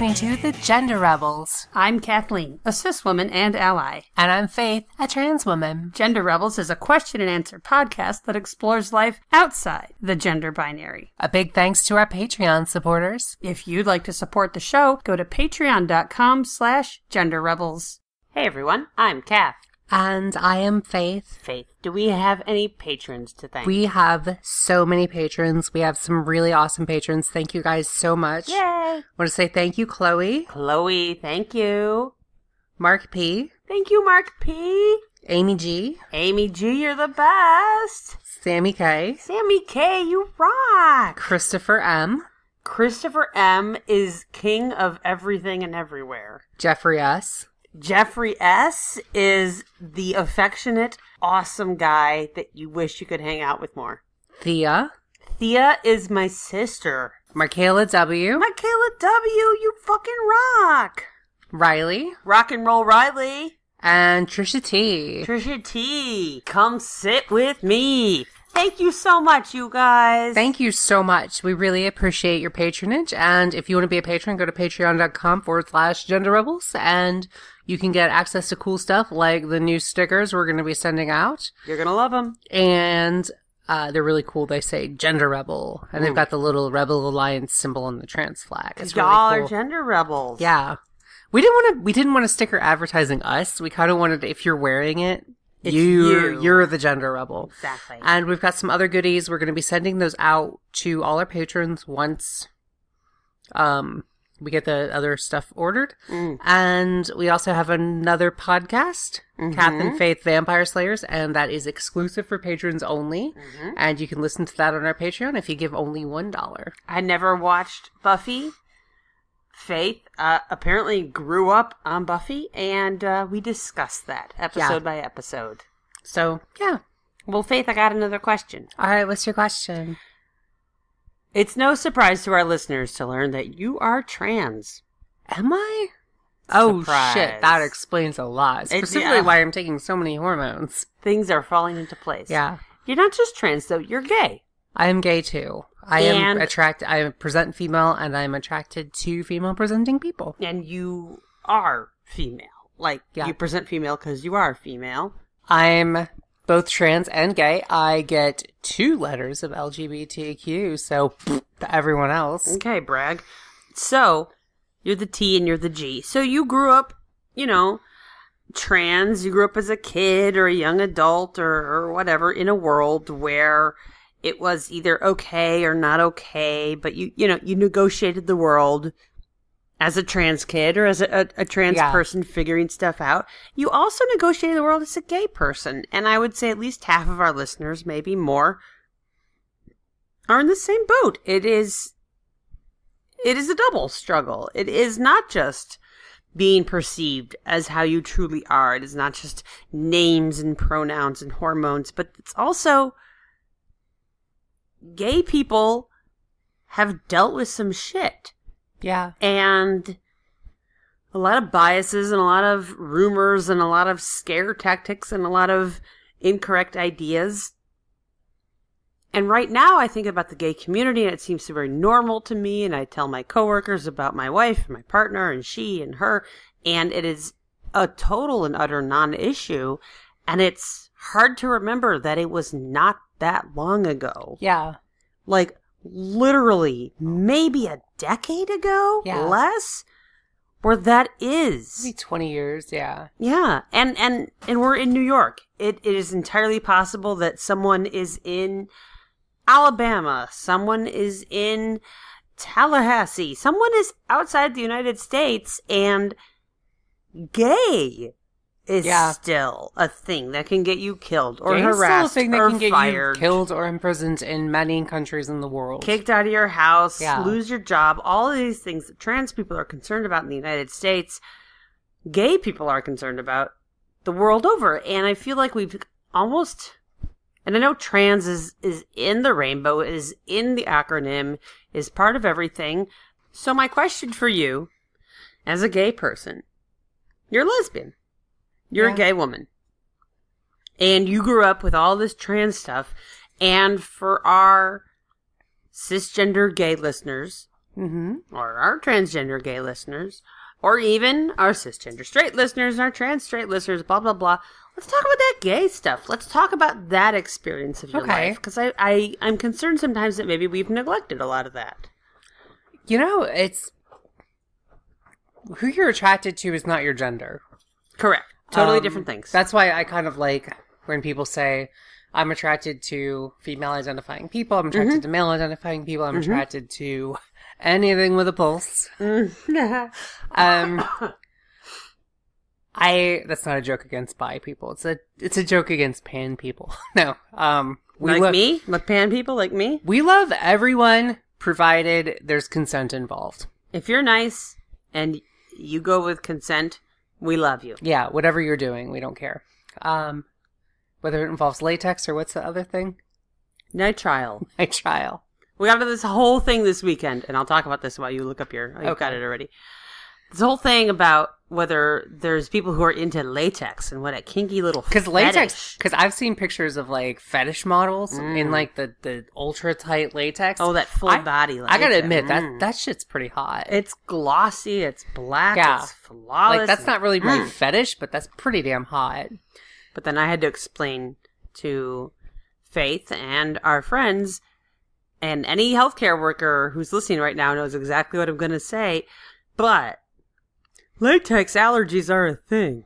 listening to The Gender Rebels. I'm Kathleen, a cis woman and ally. And I'm Faith, a trans woman. Gender Rebels is a question and answer podcast that explores life outside the gender binary. A big thanks to our Patreon supporters. If you'd like to support the show, go to patreon.com/genderrebels. Hey everyone, I'm Kath. And I am Faith. Faith, do we have any patrons to thank? We have so many patrons. We have some really awesome patrons. Thank you guys so much. Yay! I want to say thank you, Chloe. Chloe, thank you. Mark P. Thank you, Mark P. Amy G. Amy G, you're the best. Sammy K. Sammy K, you rock. Christopher M. Christopher M is king of everything and everywhere. Jeffrey S. Jeffrey S. is the affectionate, awesome guy that you wish you could hang out with more. Thea. Thea is my sister. Michaela W. Michaela W., you fucking rock. Riley. Rock and roll Riley. And Trisha T. Trisha T. Come sit with me. Thank you so much, you guys. Thank you so much. We really appreciate your patronage. And if you want to be a patron, go to patreon.com/genderrebels. And you can get access to cool stuff like the new stickers we're going to be sending out. You're going to love them. And they're really cool. They say Gender Rebel. And they've got the little Rebel Alliance symbol on the trans flag. It's y'all really cool. Are gender rebels. Yeah. We didn't want a sticker advertising us. We kind of wanted, if you're wearing it, you're the gender rebel. Exactly. And we've got some other goodies. We're going to be sending those out to all our patrons once we get the other stuff ordered. And we also have another podcast, Kath and Faith Vampire Slayers, and that is exclusive for patrons only. And you can listen to that on our Patreon if you give only $1. I never watched Buffy. Faith apparently grew up on Buffy, and we discussed that episode by episode. So, yeah. Well, Faith, I got another question. All right, what's your question? It's no surprise to our listeners to learn that you are trans. Am I? Surprise. Oh, shit. That explains a lot. Specifically why I'm taking so many hormones. Things are falling into place. Yeah. You're not just trans, though. You're gay. I am gay, too. I present female, and I'm attracted to female-presenting people. And you are female. Like, you present female because you are female. I'm both trans and gay. I get 2 letters of LGBTQ, so to everyone else. Okay, brag. So, you're the T and you're the G. So you grew up, trans. You grew up as a kid or a young adult or whatever in a world where it was either okay or not okay, but you negotiated the world as a trans kid or as a trans person figuring stuff out. You also negotiated the world as a gay person. And I would say at least half of our listeners, maybe more, are in the same boat. It is a double struggle. It is not just being perceived as how you truly are. It is not just names and pronouns and hormones, but it's also gay people have dealt with some shit. Yeah. And a lot of biases and a lot of rumors and a lot of scare tactics and a lot of incorrect ideas. And right now I think about the gay community and it seems so very normal to me. And I tell my coworkers about my wife and my partner and she and her. And it is a total and utter non-issue. And it's hard to remember that it was not that long ago. Yeah. Like, literally, maybe a decade ago? Yeah. Less? Where that is. Maybe 20 years, yeah. Yeah. And we're in New York. It is entirely possible that someone is in Alabama. Someone is in Tallahassee. Someone is outside the United States and gay is still a thing that can get you killed or harassed still a thing that or can get fired. You killed or imprisoned in many countries in the world. Kicked out of your house, lose your job, all of these things that trans people are concerned about in the United States, gay people are concerned about the world over. And I feel like we've almost, and I know trans is in the rainbow, is in the acronym, is part of everything. So my question for you, as a gay person, you're a lesbian. You're a gay woman. And you grew up with all this trans stuff. And for our cisgender gay listeners, or our transgender gay listeners, or even our cisgender straight listeners, our trans straight listeners, blah, blah, blah. Let's talk about that gay stuff. Let's talk about that experience of your life. Because I'm concerned sometimes that maybe we've neglected a lot of that. You know, it's... Who you're attracted to is not your gender. Correct. Totally different things. That's why I kind of like when people say, I'm attracted to female-identifying people, I'm attracted to male-identifying people, I'm attracted to anything with a pulse. That's not a joke against bi people. It's a joke against pan people. No. Me? Like pan people like me? We love everyone, provided there's consent involved. If you're nice and you go with consent, we love you. Yeah, whatever you're doing, we don't care. Whether it involves latex or what's the other thing? Nitrile. Nitrile. We got into this whole thing this weekend, and I'll talk about this while you look up your... You've got it already. This whole thing about whether there's people who are into latex and what a kinky little fetish. Because I've seen pictures of, like, fetish models in, like, the ultra-tight latex. Oh, that full body latex. I gotta admit, that shit's pretty hot. It's glossy, it's black, it's flawless. Like, that's not really my fetish, but that's pretty damn hot. But then I had to explain to Faith and our friends, and any healthcare worker who's listening right now knows exactly what I'm going to say, but latex allergies are a thing.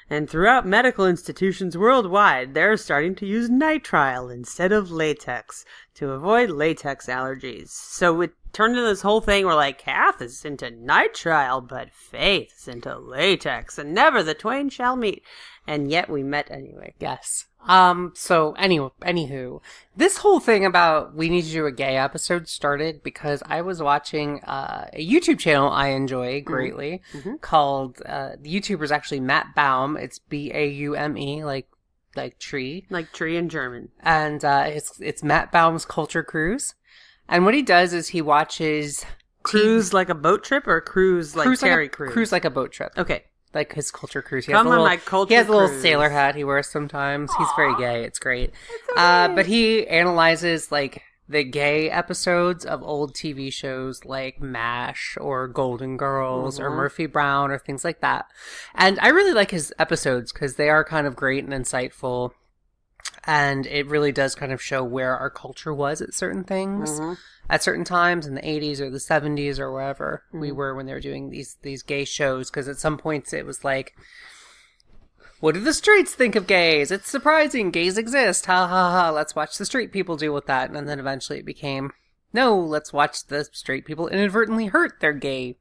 And throughout medical institutions worldwide, they're starting to use nitrile instead of latex to avoid latex allergies. So it turned into this whole thing where, like, Kath is into nitrile, but Faith is into latex, and never the twain shall meet. And yet we met anyway. Yes. Anywho, this whole thing about we need to do a gay episode started because I was watching a YouTube channel I enjoy greatly called, the YouTuber's actually Matt Baum. It's Baume, like tree. Like tree in German. And it's Matt Baum's Culture Cruise. And what he does is he watches... Cruise like a boat trip or cruise like Terry Cruise? Cruise like a boat trip. Okay. Like his culture cruise. He has a little sailor hat he wears sometimes. Aww. He's very gay. It's great. But he analyzes like the gay episodes of old TV shows like MASH or Golden Girls or Murphy Brown or things like that. And I really like his episodes because they are kind of great and insightful. And it really does kind of show where our culture was at certain things. At certain times in the 80s or the 70s or wherever we were when they were doing these gay shows. Because at some points it was like, what do the streets think of gays? It's surprising. Gays exist. Ha ha ha. Let's watch the straight people deal with that. And then eventually it became, no, let's watch the straight people inadvertently hurt their gay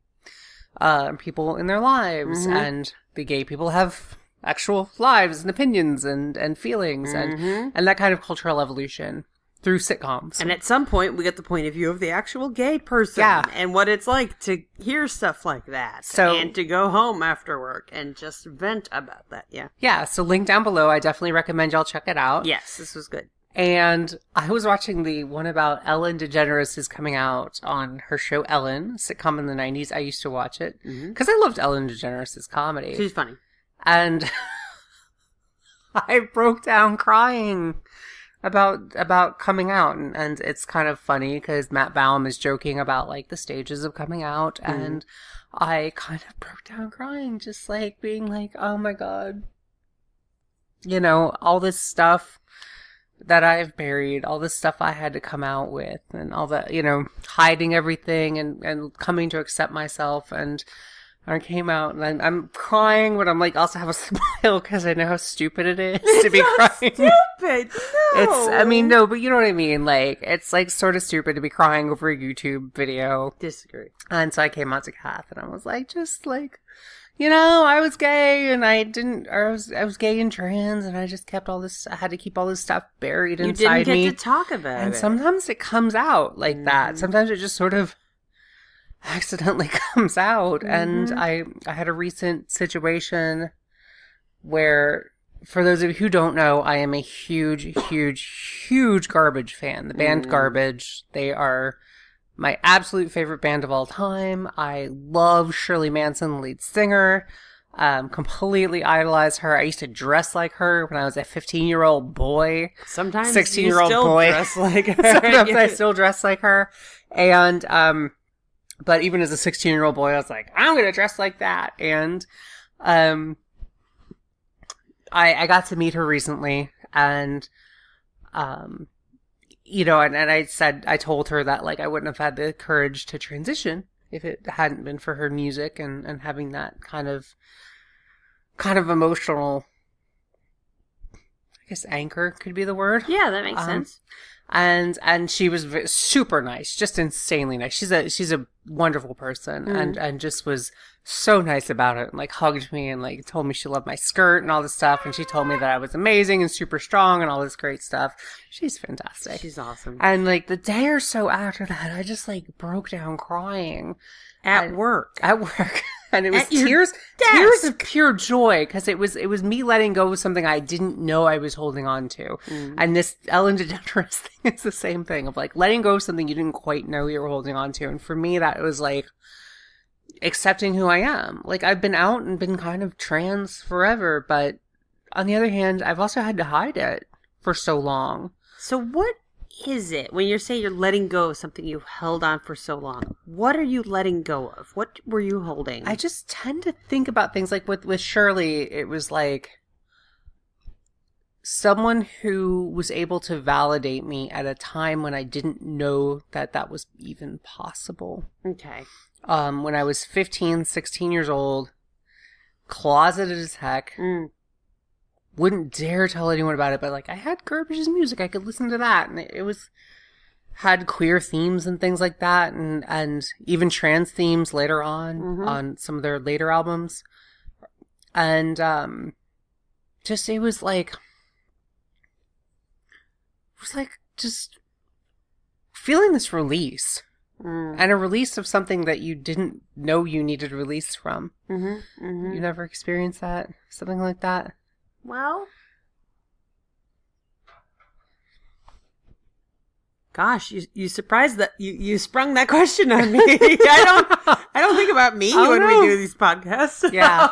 people in their lives. And the gay people have actual lives and opinions and feelings and that kind of cultural evolution. Through sitcoms. And at some point, we get the point of view of the actual gay person. Yeah. And what it's like to hear stuff like that. And to go home after work and just vent about that. Yeah. Yeah. So link down below. I definitely recommend y'all check it out. Yes, this was good. And I was watching the one about Ellen DeGeneres is coming out on her show Ellen, sitcom in the 90s. I used to watch it. Because I loved Ellen DeGeneres' comedy. She's funny. And I broke down crying about coming out, and it's kind of funny because Matt Baum is joking about like the stages of coming out, and I kind of broke down crying, just like being like, oh my god, you know, all this stuff that I've buried, all this stuff I had to come out with, and all that, you know, hiding everything and coming to accept myself, and I came out and I'm crying, but I'm like also have a smile because I know how stupid it is to be crying. Stupid. No. No, but you know what I mean. Like it's like sort of stupid to be crying over a YouTube video. Disagree. And so I came out to Kath and I was like, just like, you know, I was gay and I was gay and trans and I just kept all this. I had to keep all this stuff buried inside me. You didn't get to talk about it. And sometimes it comes out like that. Sometimes it just sort of accidentally comes out. And I had a recent situation where, for those of you who don't know, I am a huge Garbage fan. The band Garbage, they are my absolute favorite band of all time. I love Shirley Manson, the lead singer. Completely idolize her. I used to dress like her when I was a 15-year-old boy. Sometimes 16-year-old boy. Dress like her. Sometimes I still dress like her. And But even as a 16-year-old boy, I was like, I'm going to dress like that. And I got to meet her recently, and you know, and I told her that, like, I wouldn't have had the courage to transition if it hadn't been for her music and having that kind of emotional, I guess, anchor could be the word. Yeah, that makes sense. And she was super nice, just insanely nice. She's a wonderful person, and just was so nice about it, and like hugged me and like told me she loved my skirt and all this stuff, and she told me that I was amazing and super strong and all this great stuff. She's fantastic. She's awesome. And like the day or so after that, I just like broke down crying at work. And it was tears of pure joy, because it was me letting go of something I didn't know I was holding on to. And this Ellen DeGeneres thing is the same thing, of like letting go of something you didn't quite know you were holding on to. And for me, that was like accepting who I am. Like, I've been out and been kind of trans forever, but on the other hand, I've also had to hide it for so long. So what is it when you say you're letting go of something you've held on for so long? What are you letting go of? What were you holding? I just tend to think about things like with Shirley, it was like someone who was able to validate me at a time when I didn't know that was even possible. Okay. When I was 15, 16 years old, closeted as heck, wouldn't dare tell anyone about it, but like I had Garbage music, I could listen to that, and it was had queer themes and things like that, and even trans themes later on some of their later albums, and just it was like just feeling this release. And a release of something that you didn't know you needed release from. You never experienced that? Something like that? Well, gosh, you surprised that you sprung that question on me. I don't think about me when we do these podcasts. Yeah.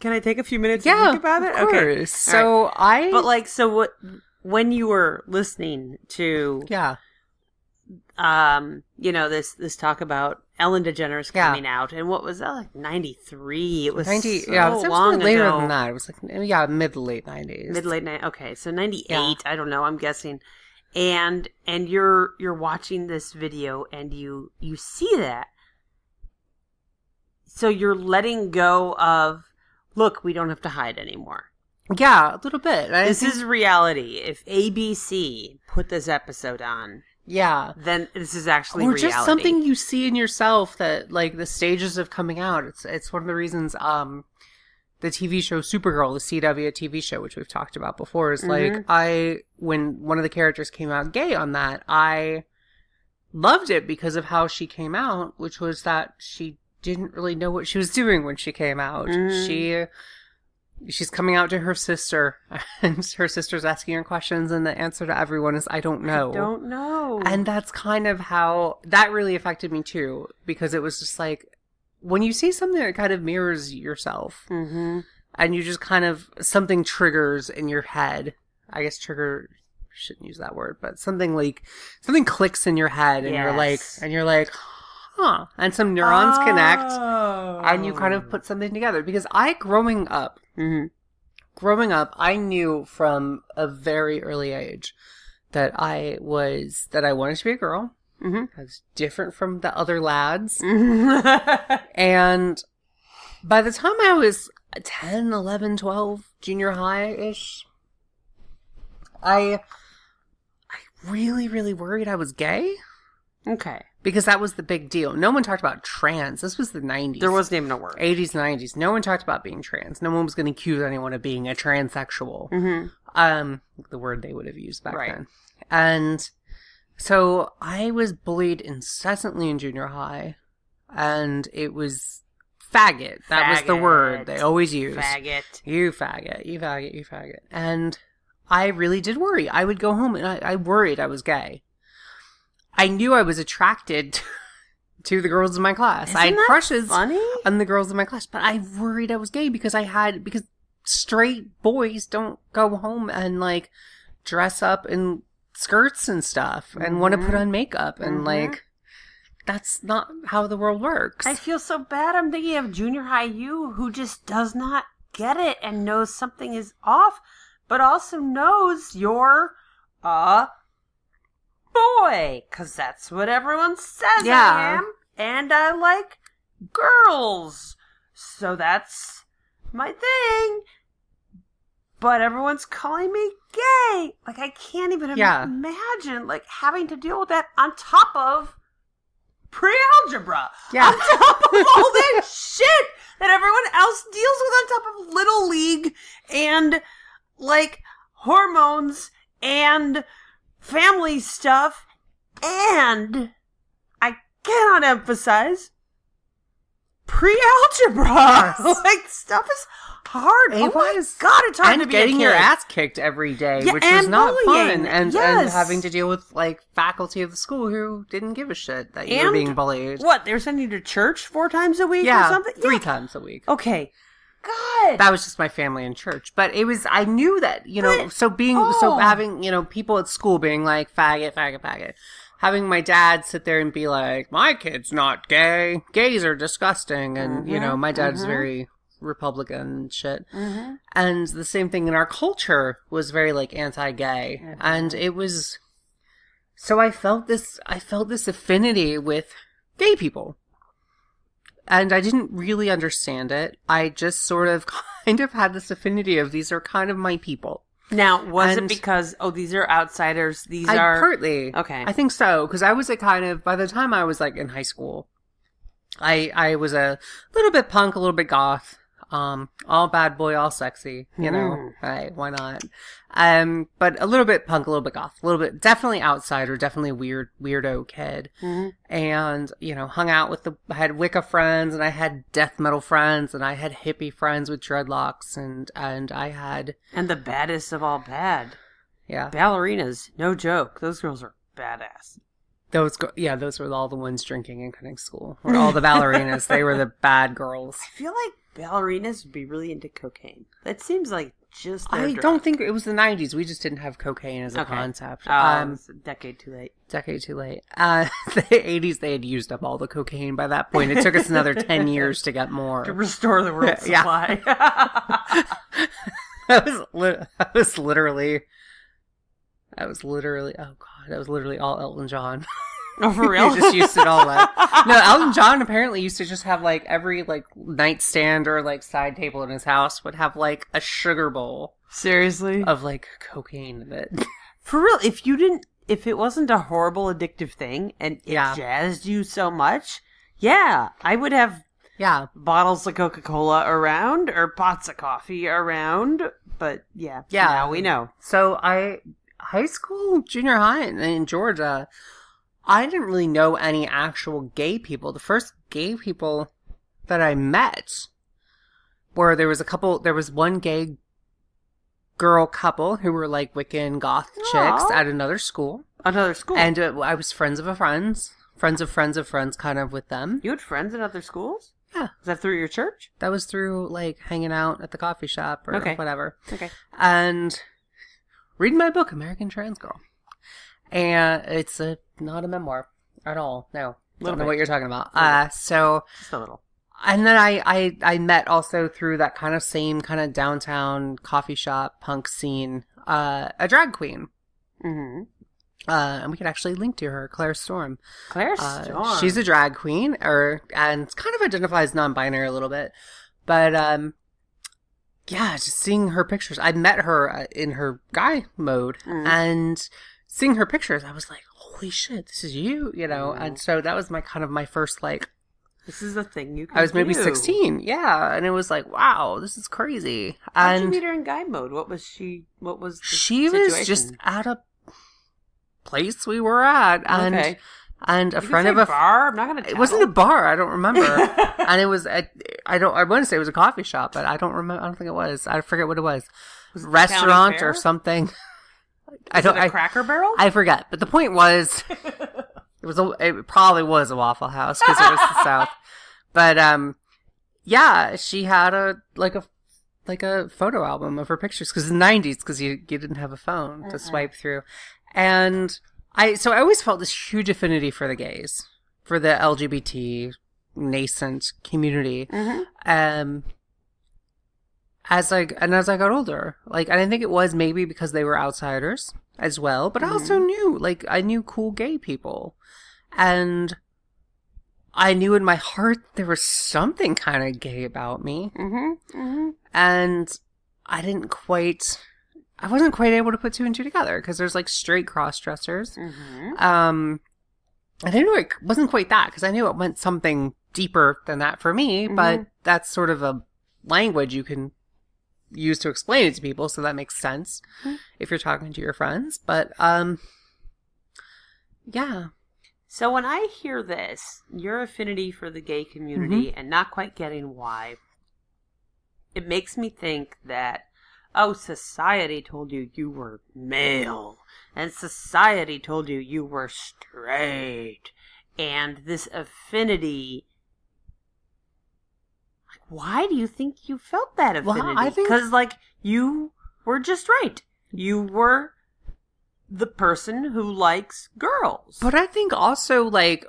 Can I take a few minutes to think about it? Of course. Okay. So right. So what, when you were listening to this talk about Ellen DeGeneres coming out, and what was that, like 93? It was 90. So it was long later ago. than that. It was like mid to late 90s. Mid late 90s. Okay, so 98. Yeah. I don't know. I'm guessing. And you're watching this video, and you see that. So you're letting go of, look, we don't have to hide anymore. Yeah, a little bit. This is reality. If ABC put this episode on, then this is actually reality. Or just something you see in yourself, that like the stages of coming out. It's one of the reasons the TV show Supergirl, the CW TV show, which we've talked about before, is like when one of the characters came out gay on that, I loved it because of how she came out, which was that she didn't really know what she was doing when she came out. She's coming out to her sister, and her sister's asking her questions, and the answer to everyone is, I don't know. I don't know. And that's kind of how that really affected me too, because it was just like, when you see something that kind of mirrors yourself, and you just kind of, something triggers in your head. I guess trigger, shouldn't use that word, but something clicks in your head, and you're like, huh, and some neurons connect, and you kind of put something together. Because growing up, I knew from a very early age that I wanted to be a girl. I was different from the other lads. And by the time I was 10, 11, 12, junior high-ish, I really, really worried I was gay. Okay. Because that was the big deal. No one talked about trans. This was the 90s. There wasn't even a word. 80s, 90s. No one talked about being trans. No one was going to accuse anyone of being a transsexual. The word they would have used back then. And so I was bullied incessantly in junior high. And it was faggot. That was the word they always used. Faggot. You faggot. You faggot. You faggot. And I really did worry. I would go home and I worried I was gay. I knew I was attracted to the girls in my class. I had crushes on the girls in my class, but I worried I was gay because straight boys don't go home and like dress up in skirts and stuff and want to put on makeup and like that's not how the world works. I feel so bad. I'm thinking of junior high you who just does not get it and knows something is off, but also knows you're a boy, because that's what everyone says I am, and I like girls, so that's my thing, but everyone's calling me gay. Like, I can't even imagine, like, having to deal with that on top of pre-algebra. Yeah. On top of all that shit that everyone else deals with, on top of Little League and, like, hormones and family stuff. And I cannot emphasize pre-algebra. Like, stuff is hard. My God, it's hard to be getting your ass kicked every day, which was not fun. And having to deal with, like, faculty of the school who didn't give a shit that you were being bullied. What, they were sending you to church 4 times a week or something? 3 times a week. Okay. God. That was just my family in church. But it was, I knew that, so having, people at school being like, faggot, faggot, faggot. Having my dad sit there and be like, my kid's not gay. Gays are disgusting. And, my dad's very Republican and shit. Mm-hmm. And the same thing in our culture was very, like, anti-gay. Mm-hmm. And it was, so I felt this affinity with gay people. And I didn't really understand it. I just sort of kind of had this affinity of, these are kind of my people. Now, was it because, these are outsiders, partly. Okay. I think so, because I was by the time I was, like, in high school, I was a little bit punk, a little bit goth, all bad boy, all sexy, right, why not? But a little bit punk, a little bit goth, a little bit, definitely outsider, definitely weirdo kid. Mm-hmm. And, hung out I had Wicca friends, and I had death metal friends, and I had hippie friends with dreadlocks, and I had... And the baddest of all bad. Yeah. Ballerinas, no joke. Those girls are badass. Those were all the ones drinking and cutting school. Or all the ballerinas. They were the bad girls. I feel like ballerinas would be really into cocaine. That seems like just their I don't think it was the 90s. We just didn't have cocaine as a concept. It's a decade too late. The 80s, they had used up all the cocaine by that point. It took us another 10 years to get more. To restore the world's supply. That was literally, oh God, that was literally all Elton John. Oh, for real? He just used it all up. No, Elton John apparently used to just have, like, every, like, nightstand or, like, side table in his house would have, like, a sugar bowl. Seriously? Of, like, cocaine in it. For real, if it wasn't a horrible addictive thing and it jazzed you so much, I would have bottles of Coca-Cola around or pots of coffee around, but now we know. So high school, junior high in Georgia, I didn't really know any actual gay people. The first gay people that I met were, there was one gay girl couple who were like Wiccan goth chicks at another school. Another school? And I was friends of friends of friends kind of with them. You had friends in other schools? Yeah. Was that through your church? That was through, like, hanging out at the coffee shop or whatever. Okay. And reading my book, American Transgirl. And it's not a memoir at all. No. I don't know what you're talking about. Just a little. And then I met also through that kind of same kind of downtown coffee shop punk scene, a drag queen. Mm-hmm. And we could actually link to her, Claire Storm. Claire Storm. She's a drag queen, and kind of identifies non-binary a little bit. But, just seeing her pictures. I met her in her guy mode, and seeing her pictures, I was like, holy shit, this is you, and so that was my first, like, this is the thing you can I was maybe do. 16, and it was like, wow, this is crazy. How'd you meet her in guy mode? What was the She situation? was just at a place we were at, and a friend of a bar. I'm not gonna. It wasn't a bar. I don't remember. And it was. I want to say it was a coffee shop, but I don't remember. I don't think it was. I forget what it was. Restaurant or something. Was it a Cracker Barrel? I forget. But the point was, it probably was a Waffle House because it was the South. But she had a photo album of her pictures because in the 90s, because you didn't have a phone to swipe through. And I always felt this huge affinity for the gays for the LGBT nascent community. As I got older, like, and I think it was maybe because they were outsiders as well, but I also knew, like, I knew cool gay people, and I knew in my heart there was something kind of gay about me, and I wasn't quite able to put two and two together, because there's, like, straight cross-dressers. I wasn't quite that, because I knew it meant something deeper than that for me, but that's sort of a language you can use to explain it to people, so that makes sense if you're talking to your friends. But yeah. So when I hear this, your affinity for the gay community and not quite getting why, it makes me think that, oh, society told you you were male, and society told you you were straight, and this affinity. Why do you think you felt that affinity? Well, I think because, like, you were just right. You were the person who likes girls. But I think also, like,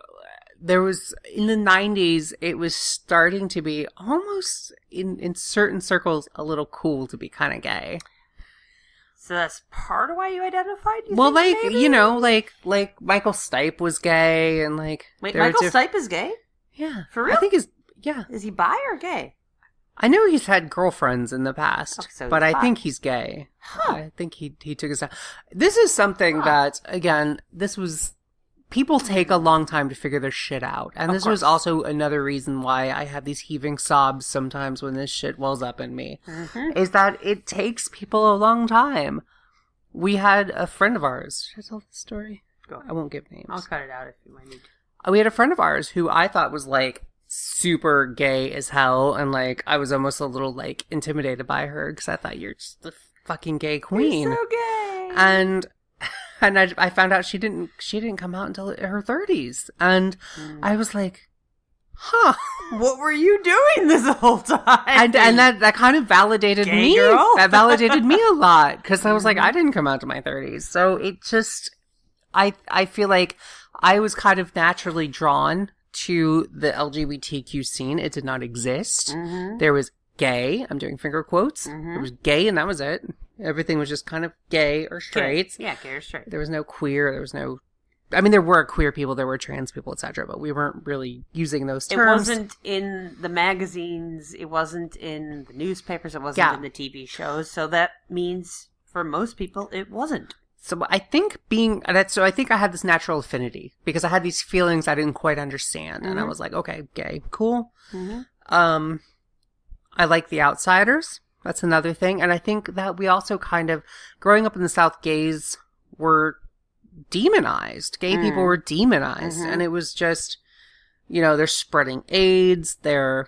there was, in the 90s, it was starting to be almost, in certain circles, a little cool to be kind of gay. So that's part of why you identified? Well, like, maybe? You know, like Michael Stipe was gay, and, like... Wait, Michael Stipe is gay? Yeah. For real? I think yeah. Is he bi or gay? I know he's had girlfriends in the past, but I think he's gay. Huh. I think he took his time. This is something that, again, people take a long time to figure their shit out. And this was also another reason why I have these heaving sobs sometimes when this shit wells up in me, is that it takes people a long time. We had a friend of ours. Should I tell this story? Go. I won't give names. I'll cut it out if you might need to. We had a friend of ours who I thought was, like, super gay as hell, and, like, I was almost a little, like, intimidated by her, because I thought, you're just the fucking gay queen. You're so gay! And I found out she didn't come out until her 30s, and I was like, huh. What were you doing this whole time? And that kind of validated gay me. Girl? That validated me a lot, because I was like, I didn't come out to my 30s. So it just, I feel like I was kind of naturally drawn to the LGBTQ scene. It did not exist. There was gay, I'm doing finger quotes. There was gay, and that was it. Everything was just kind of gay or straight. Yeah, gay or straight. There was no queer, there was no... I mean, there were queer people, there were trans people, etc., but we weren't really using those terms. It wasn't in the magazines, it wasn't in the newspapers, it wasn't in the TV shows, so that means, for most people, it wasn't. So I think I think I had this natural affinity, because I had these feelings I didn't quite understand, and I was like, okay, gay, cool. I like the outsiders. That's another thing. And I think that we also kind of, growing up in the South, gays were demonized. Gay people were demonized. And it was just, you know, they're spreading AIDS, they're,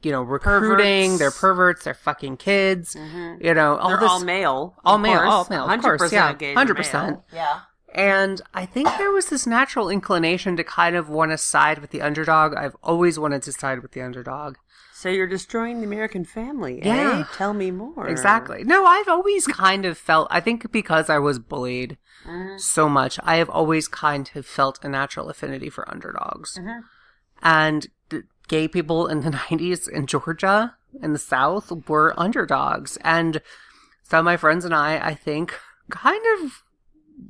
you know, recruiting, they're perverts, they're fucking kids, you know. They're all male. All male, of course, yeah. 100%. Yeah. And I think there was this natural inclination to kind of want to side with the underdog. I've always wanted to side with the underdog. So you're destroying the American family, yeah. eh? Tell me more. Exactly. No, I've always kind of felt, I think because I was bullied so much, I have always kind of felt a natural affinity for underdogs. And gay people in the 90s in Georgia, in the South, were underdogs. And some of my friends and I think, kind of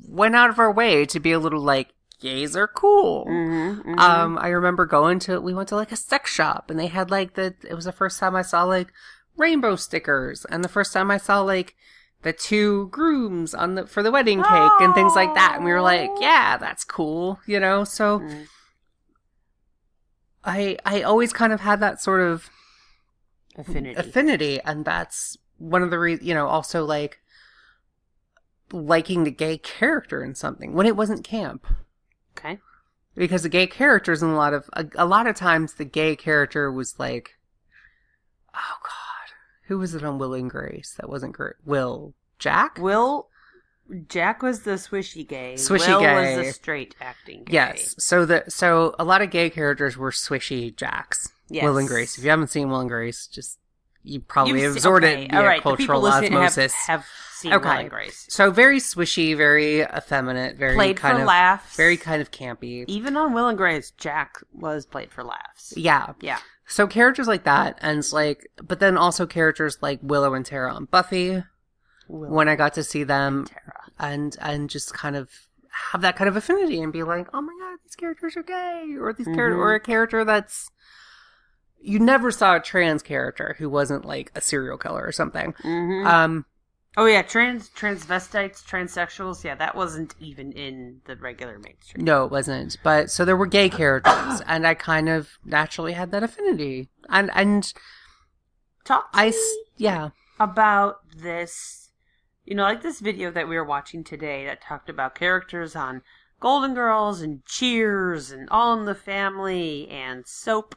went out of our way to be a little like, gays are cool. I remember we went to like a sex shop, and they had like it was the first time I saw like rainbow stickers, and the first time I saw like the two grooms for the wedding cake and things like that. And we were like, yeah, that's cool, you know? So I always kind of had that sort of affinity, and that's one of the reasons, you know, also like liking the gay character in something when it wasn't camp. Okay. Because the gay characters in a lot of times the gay character was like, oh God, who was it on Will and Grace? That wasn't great. Jack was the swishy gay. Will was the straight acting gay. Yes. So a lot of gay characters were swishy Jacks. Yes. Will and Grace. If you haven't seen Will and Grace, just you probably You've absorbed okay, it via all right. The people cultural listening osmosis. have seen Will and Grace. So very swishy, very effeminate, very Played kind for of laughs. very kind of campy. Even on Will and Grace, Jack was played for laughs. Yeah. Yeah. So characters like that, and it's like, but then also characters like Willow and Tara on Buffy, when I got to see them, and just kind of have that kind of affinity and be like, oh my god, these characters are gay, or these or a character that's, you never saw a trans character who wasn't like a serial killer or something. Oh yeah, transvestites, transsexuals. Yeah, that wasn't even in the regular mainstream. No, it wasn't. But so there were gay characters, and I kind of naturally had that affinity. And talk to me about this. You know, like this video that we were watching today that talked about characters on Golden Girls and Cheers and All in the Family and Soap.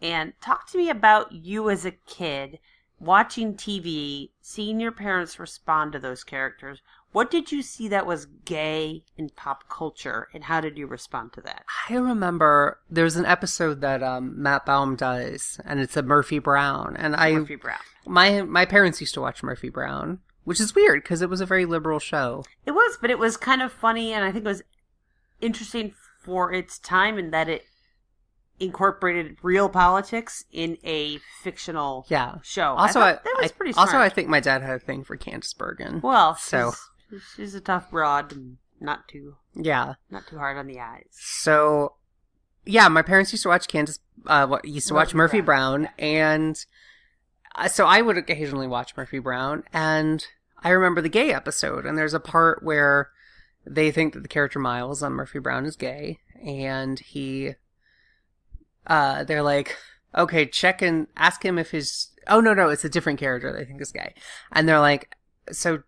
And talk to me about you as a kid watching TV, seeing your parents respond to those characters. What did you see that was gay in pop culture, and how did you respond to that? I remember there's an episode that Matt Baum does, and it's a Murphy Brown. And Murphy Brown. My parents used to watch Murphy Brown, which is weird because it was a very liberal show. It was, but it was kind of funny, and I think it was interesting for its time in that it incorporated real politics in a fictional show. Also, that was pretty smart. Also, I think my dad had a thing for Candace Bergen. Well, so she's a tough broad and not too hard on the eyes. So, yeah, my parents used to watch watch Murphy Brown, and so I would occasionally watch Murphy Brown, and I remember the gay episode, and there's a part where they think that the character Miles on Murphy Brown is gay, and they're like, okay, check and ask him if no, it's a different character they think is gay. And they're like, so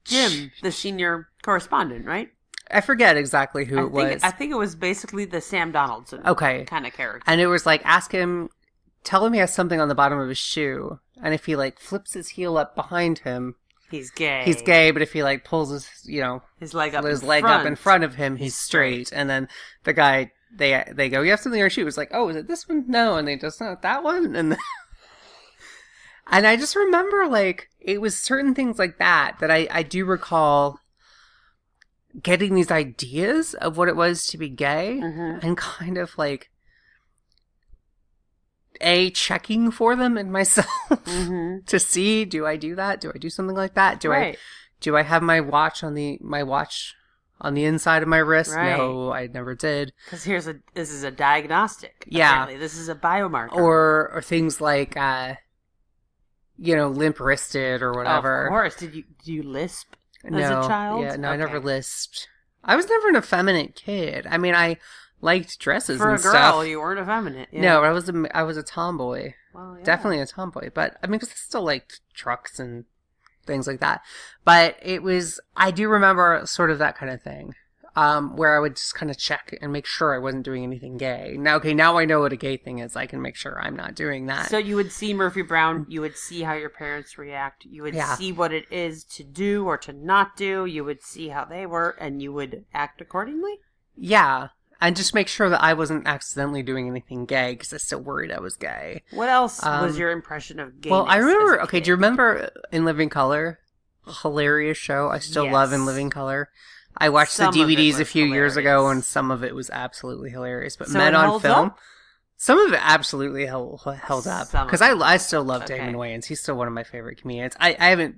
Jim, the senior correspondent, right? I forget exactly who it was. I think it was basically the Sam Donaldson kind of character. And it was like, tell him he has something on the bottom of his shoe. And if he like flips his heel up behind him, he's gay. He's gay, but if he like pulls his leg up in front of him, he's straight. And then the guy, They go, you have something on your shoe. It's like, oh, is it this one? No. And they just, no, that one. And and I just remember, like, it was certain things like that I do recall getting these ideas of what it was to be gay and kind of like, checking for them in myself to see, do I do that? Do I do something like that? Do I have my watch on the inside of my wrist? Right. No, I never did. Because this is a diagnostic. Yeah. Apparently. This is a biomarker. Or things like, limp-wristed or whatever. Oh, of course. Did you lisp as a child? Yeah, no, I never lisped. I was never an effeminate kid. I mean, I liked dresses and stuff. For a girl, you weren't effeminate. Yeah. No, I was a tomboy. Well, yeah. Definitely a tomboy. But, I mean, because I still liked trucks and things like that. But I do remember sort of that kind of thing, where I would just kind of check and make sure I wasn't doing anything gay. Now I know what a gay thing is. I can make sure I'm not doing that. So you would see Murphy Brown, you would see how your parents react, you would see what it is to do or to not do, you would see how they were, and you would act accordingly? Yeah. And just make sure that I wasn't accidentally doing anything gay, because I still worried I was gay. What else was your impression of gayness? Well, I remember, do you remember In Living Color? Hilarious show. I still love In Living Color. I watched the DVDs a few years ago, and some of it was absolutely hilarious. But Men on Film, some of it absolutely held up. Because I still love Damon Wayans. He's still one of my favorite comedians. I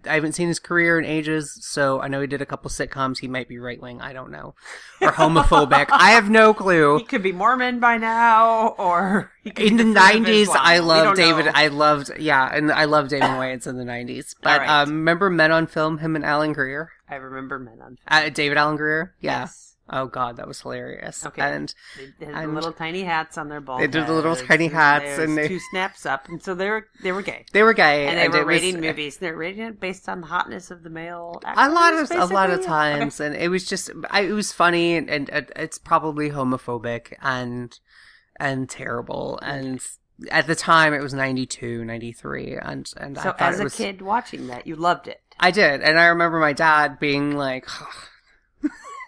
haven't seen his career in ages, so I know he did a couple sitcoms. He might be right wing, I don't know, or homophobic. I have no clue. He could be Mormon by now, or he could in the 90s. I loved David. Know. I loved Damon Wayans in the 90s. But remember Men on Film? Him and Alan Greer. I remember Men on Film. David Alan Greer. Yeah. Yes. Oh God, that was hilarious. Okay. And they had the little tiny hats on their bald heads. They did the little tiny hats, and two snaps up, and so they were gay. They were gay, and they were rating movies. They were rating it based on the hotness of the male actors. A lot of times, and it was just it was funny, and it's probably homophobic and terrible, and at the time it was 92, 93, and so I thought as a kid watching that, you loved it. I did, and I remember my dad being like,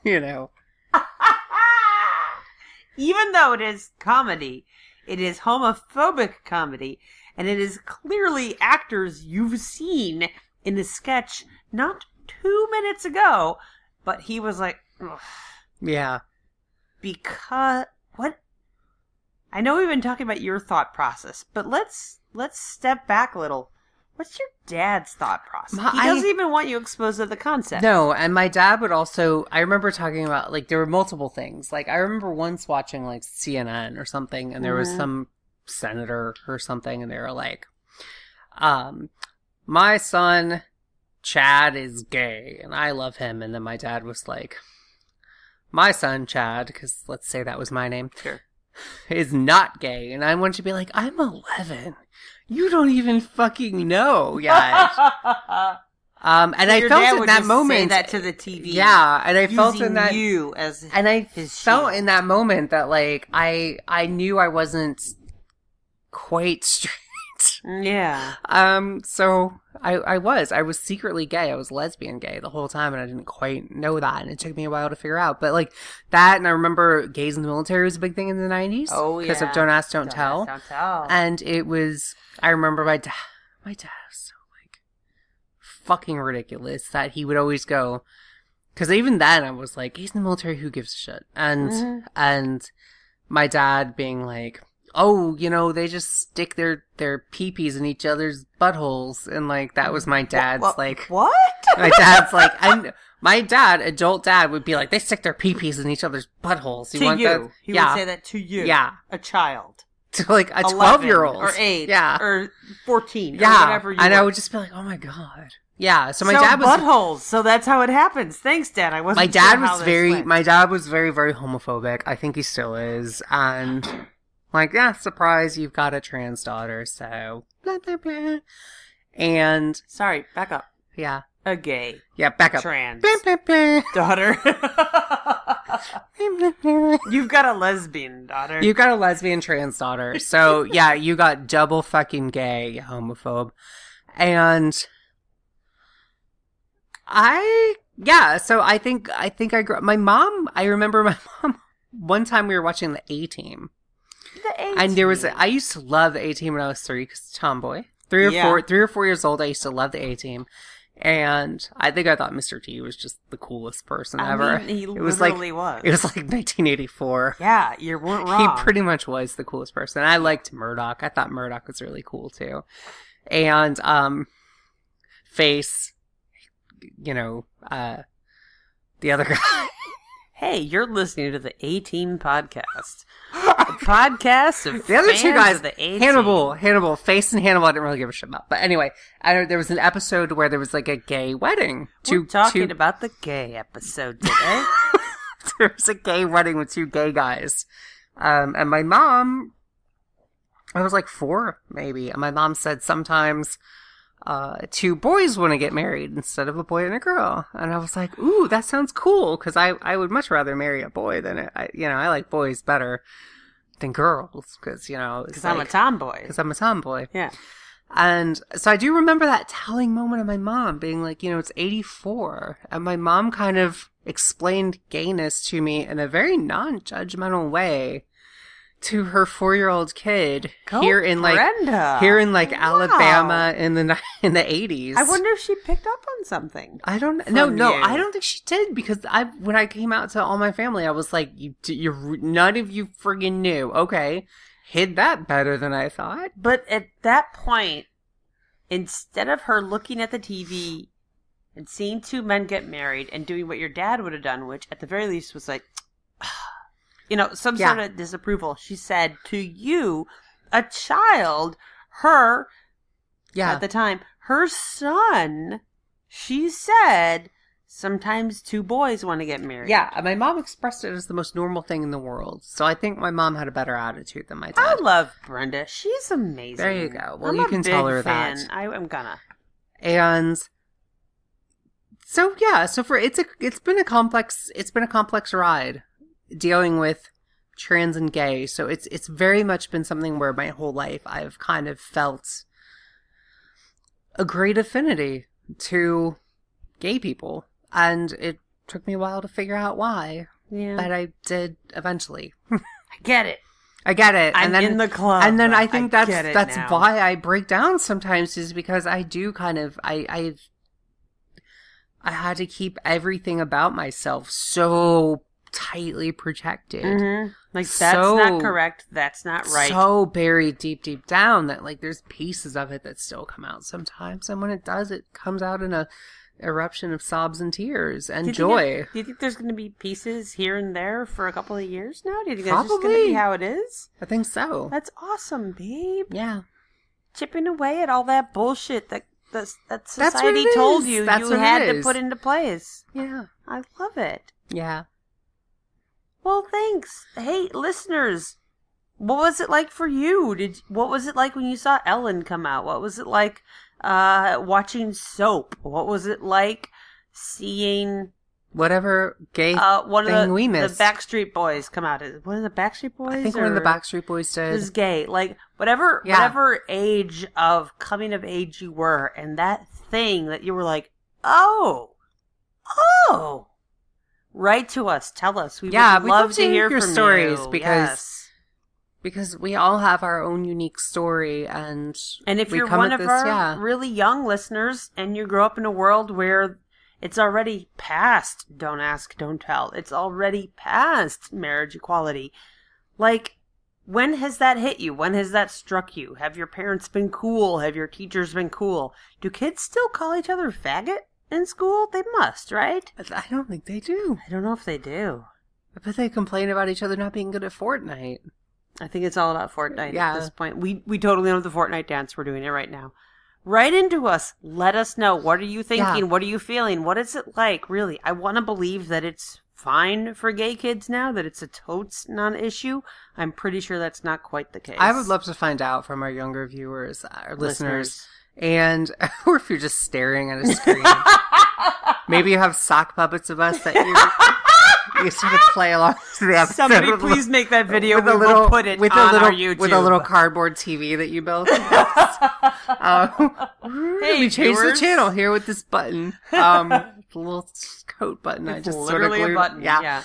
you know. Even though it is comedy, it is homophobic comedy, And it is clearly actors you've seen in a sketch not 2 minutes ago. But he was like, ugh. Yeah. Because, what? I know we've been talking about your thought process, but let's step back a little. What's your dad's thought process? He doesn't even want you exposed to the concept. No, and my dad would also, I remember talking about, like, there were multiple things. Like, I remember once watching, like, CNN or something, and there was some senator or something, and they were like, my son, Chad, is gay, and I love him. And then my dad was like, my son, Chad, because let's say that was my name, sure, is not gay. And I want you to be like, I'm 11. You don't even fucking know yet. And so I felt in that moment, say that to the TV. Yeah, and I felt in that you as and I his felt shield. in that moment that like I knew I wasn't quite straight. Yeah. So I was secretly gay. I was lesbian gay the whole time, and I didn't quite know that, and it took me a while to figure out. But like that, and I remember gays in the military was a big thing in the 90s. Oh yeah, because of Don't Ask, Don't Tell. Don't tell. And it was. I remember my dad was so like fucking ridiculous that he would always go. Because even then I was like, gays in the military, who gives a shit? And my dad being like, oh, you know, they just stick their pee-pees in each other's buttholes. And, like, that was my dad's, like... What? My dad's, like... And my dad, adult dad, would be like, they stick their pee-pees in each other's buttholes. He would say that to you. Yeah. A child. To, like, a 12-year-old. Or 8. Yeah. Or 14. Yeah. Or whatever you And were. I would just be like, oh, my God. Yeah, so my dad was... buttholes. So that's how it happens. Thanks, Dad. I wasn't My dad sure was how this very... went. My dad was very, very homophobic. I think he still is. And... Like, yeah, surprise, you've got a trans daughter, so blah, blah, blah. And... Sorry, back up. Yeah. A gay. Yeah, back up. Trans. Blah, blah, blah. Daughter. Blah, blah. You've got a lesbian daughter. You got a lesbian trans daughter. So, yeah, you got double fucking gay, you homophobe. And... so I think I grew up... I remember my mom, one time we were watching the A-Team. And there was, I used to love the A-Team when I was 3, because tomboy. 3 or 4 years old, I used to love the A-Team. And I think I thought Mr. T was just the coolest person ever. I mean, he It literally was. was. It was like 1984. Yeah, you weren't wrong. He pretty much was the coolest person. I liked Murdoch. I thought Murdoch was really cool too. And, Face, you know, the other guy. Hey, you're listening to the A-Team podcast. A podcast of the other two guys, of the A-Team. Hannibal, Face and Hannibal, I didn't really give a shit about. But anyway, there was an episode where there was like a gay wedding. We're talking about the gay episode today. There was a gay wedding with 2 gay guys. And my mom, I was like 4 maybe, and my mom said sometimes 2 boys want to get married instead of a boy and a girl. And I was like, ooh, that sounds cool, because I would much rather marry a boy than, I like boys better than girls, because, Because I'm a tomboy. Because I'm a tomboy. Yeah. And so I do remember that telling moment of my mom being like, it's 84. And my mom kind of explained gayness to me in a very non-judgmental way to her 4-year-old kid here in Alabama in the 80s. I wonder if she picked up on something. I don't know. No, I don't think she did, because when I came out to all my family, I was like, none of you friggin' knew. Okay, hid that better than I thought. But at that point, instead of her looking at the TV and seeing 2 men get married and doing what your dad would have done, which at the very least was like, some sort of disapproval, she said to you, a child, at the time, her son, she said, sometimes 2 boys want to get married. Yeah, my mom expressed it as the most normal thing in the world. So I think my mom had a better attitude than my dad. I love Brenda. She's amazing. There you go. Well, I'm you a can big tell her fan. that. I'm gonna. And so it's been a complex ride dealing with trans and gay. So it's very much been something where my whole life I've kind of felt a great affinity to gay people, and it took me a while to figure out why. Yeah. But I did eventually. I get it. I get it. I'm in the club. And then I think that's now. why I break down sometimes, is because I do kind of I had to keep everything about myself so tightly protected. Mm-hmm. Like, that's not correct. That's not right. So buried deep down that, like, there's pieces of it that still come out sometimes. And when it does, it comes out in a eruption of sobs and tears and joy. Do you think there's going to be pieces here and there for a couple of years now? Do you think that's just going to be how it is? I think so. That's awesome, babe. Yeah. Chipping away at all that bullshit that society told you had to put into place. Yeah. I love it. Yeah. Well, thanks. Hey, listeners, what was it like for you? What was it like when you saw Ellen come out? What was it like watching Soap? What was it like seeing whatever gay thing we missed? The Backstreet Boys come out? One of the Backstreet Boys? I think one of the Backstreet Boys did. Is gay. Like, whatever age of coming of age you were, and that thing that you were like, oh. Write to us. Tell us. We would love to hear your stories, because we all have our own unique story, and if you're one of our really young listeners and you grow up in a world where it's already past Don't Ask, Don't Tell, it's already past marriage equality, like, when has that hit you? When has that struck you? Have your parents been cool? Have your teachers been cool? Do kids still call each other faggot in school? They must, right? I don't think they do. I don't know if they do. I bet they complain about each other not being good at Fortnite. I think it's all about Fortnite at this point. We totally know the Fortnite dance. We're doing it right now. Write into us. Let us know. What are you thinking? Yeah. What are you feeling? What is it like? Really, I want to believe that it's fine for gay kids now, that it's a totes non-issue. I'm pretty sure that's not quite the case. I would love to find out from our younger viewers, our listeners. And, or if you're just staring at a screen. Maybe you have sock puppets of us that you sort of play along to the episode. Somebody please make that video. We'll put it on our YouTube. With a little cardboard TV that you built. Hey, we changed the channel here with this button. The little coat button. It's I just literally sort of a button. Yeah.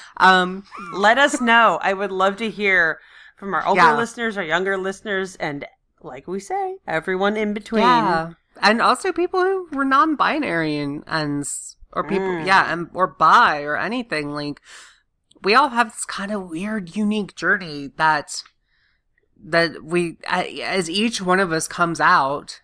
Let us know. I would love to hear from our older listeners, our younger listeners, and like we say, everyone in between. Yeah. And also people who were non-binary or people, or bi or anything. Like, we all have this kind of weird, unique journey that we, as each one of us comes out,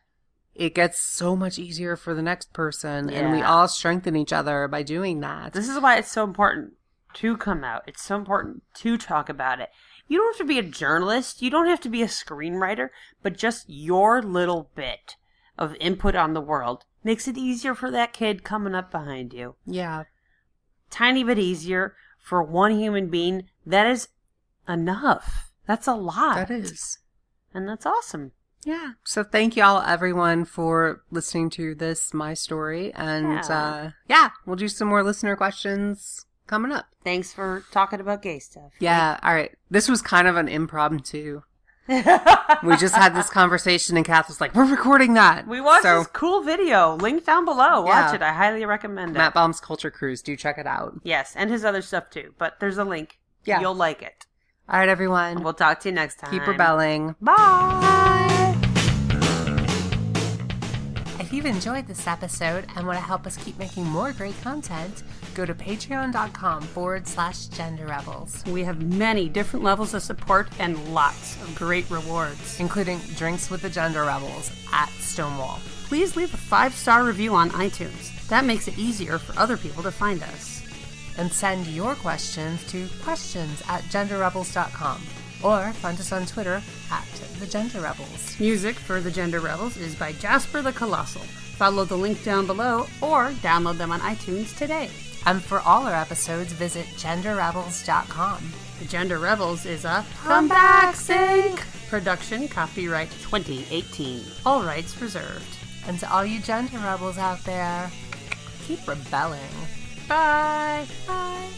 it gets so much easier for the next person. Yeah. And we all strengthen each other by doing that. This is why it's so important to come out. It's so important to talk about it. You don't have to be a journalist. You don't have to be a screenwriter, but just your little bit of input on the world makes it easier for that kid coming up behind you. Yeah. Tiny bit easier for one human being. That is enough. That's a lot. That is. And that's awesome. Yeah. So thank y'all, everyone, for listening to this, my story. And we'll do some more listener questions coming up. Thanks for talking about gay stuff. Yeah, all right. This was kind of an impromptu. We just had this conversation and Kath was like, we're recording that. We watched this cool video. Link down below. Watch it. I highly recommend it. Matt Baum's Culture Cruise. Do check it out. Yes, and his other stuff too. But there's a link. Yeah. You'll like it. All right, everyone. And we'll talk to you next time. Keep rebelling. Bye. If you've enjoyed this episode and want to help us keep making more great content, go to patreon.com/genderrebels. We have many different levels of support and lots of great rewards, including drinks with the Gender Rebels at Stonewall. Please leave a 5-star review on iTunes. That makes it easier for other people to find us. And send your questions to questions@genderrebels.com. Or find us on Twitter @The Gender Rebels. Music for The Gender Rebels is by Jasper the Colossal. Follow the link down below or download them on iTunes today. And for all our episodes, visit genderrebels.com. The Gender Rebels is a Comeback Sync production, copyright 2018. All rights reserved. And to all you Gender Rebels out there, keep rebelling. Bye. Bye.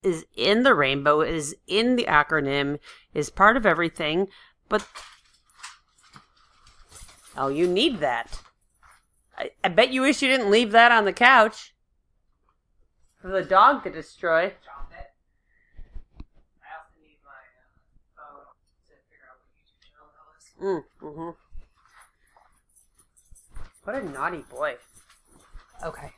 Is in the rainbow, is in the acronym, is part of everything, but Oh, you need that. I bet you wish you didn't leave that on the couch. For the dog to destroy. Drop it. I also need my phone to figure out what YouTube channel that was. What a naughty boy. Okay.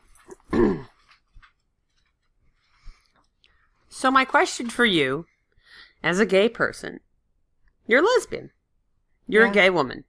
So my question for you, as a gay person, you're a lesbian. You're a gay woman.